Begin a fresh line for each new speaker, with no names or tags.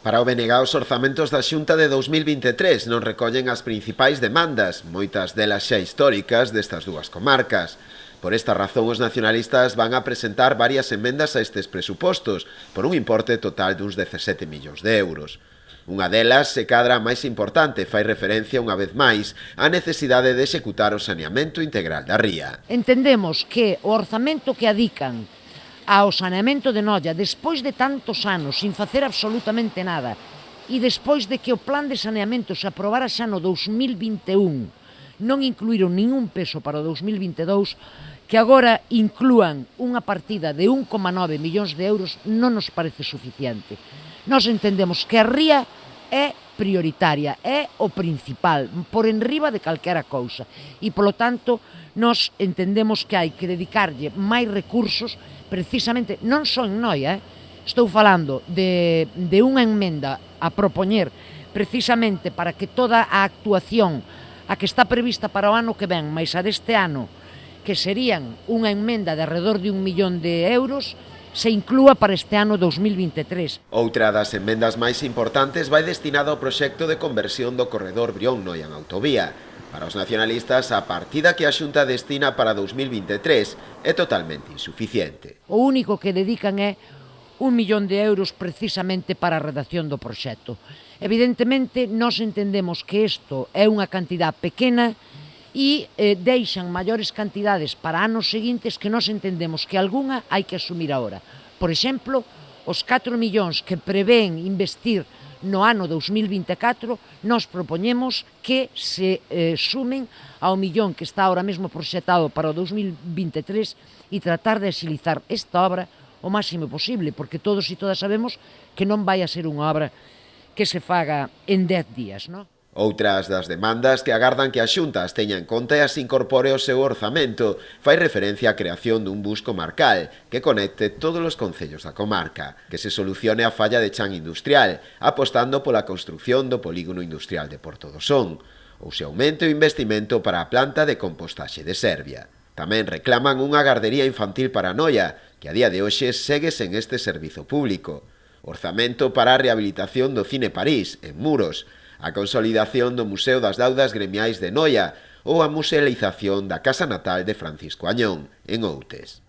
Para o BNG, os orzamentos da Xunta de 2023 non recollen as principais demandas, moitas delas xa históricas destas dúas comarcas. Por esta razón, os nacionalistas van a presentar varias emendas a estes presupostos, por un importe total duns 17 millóns de euros. Unha delas, se cadra a máis importante, fai referencia unha vez máis á necesidade de executar o saneamento integral da ría.
Entendemos que o orzamento que adican ao saneamento de Noia, despois de tantos anos sin facer absolutamente nada, e despois de que o plan de saneamento se aprobara xa no 2021, non incluíron ningún peso para o 2022, que agora inclúan unha partida de 1,9 millóns de euros non nos parece suficiente. Nós entendemos que a ría é prioritaria, é o principal, por enriba de calquera cousa, e polo tanto nós entendemos que hai que dedicarlle máis recursos precisamente, non só en Noia, estou falando de unha emenda a propoñer precisamente para que toda a actuación a que está prevista para o ano que ven, máis a deste ano, que serían unha emenda de alrededor de 1 millón de euros, se inclúa para este ano 2023.
Outra das emendas máis importantes vai destinada ao proxecto de conversión do corredor Brión-Noia en autovía. Para os nacionalistas, a partida que a Xunta destina para 2023 é totalmente insuficiente.
O único que dedican é 1 millón de euros precisamente para a redacción do proxecto. Evidentemente, nós entendemos que isto é unha cantidad pequena e deixan maiores cantidades para anos seguintes que nós entendemos que algunha hai que asumir agora. Por exemplo, os 4 millóns que prevén investir no ano 2024, nós propoñemos que se sumen ao millón que está ahora mesmo proxectado para o 2023 e tratar de axilizar esta obra o máximo posible, porque todos e todas sabemos que non vai a ser unha obra que se faga en 10 días, non?
Outras das demandas que agardan que a Xunta as teña en conta e as incorpore ao seu orzamento fai referencia á creación dun bus comarcal que conecte todos os concellos da comarca, que se solucione a falla de chan industrial, apostando pola construción do polígono industrial de Porto do Son, ou se aumente o investimento para a planta de compostaxe de Serbia. Tamén reclaman unha gardería infantil para Noia, que a día de hoxe segue sen este servizo público, orzamento para a rehabilitación do Cine París, en Muros, a consolidación do Museo das Daudas Gremiais de Noia ou a musealización da casa natal de Francisco Añón, en Outes.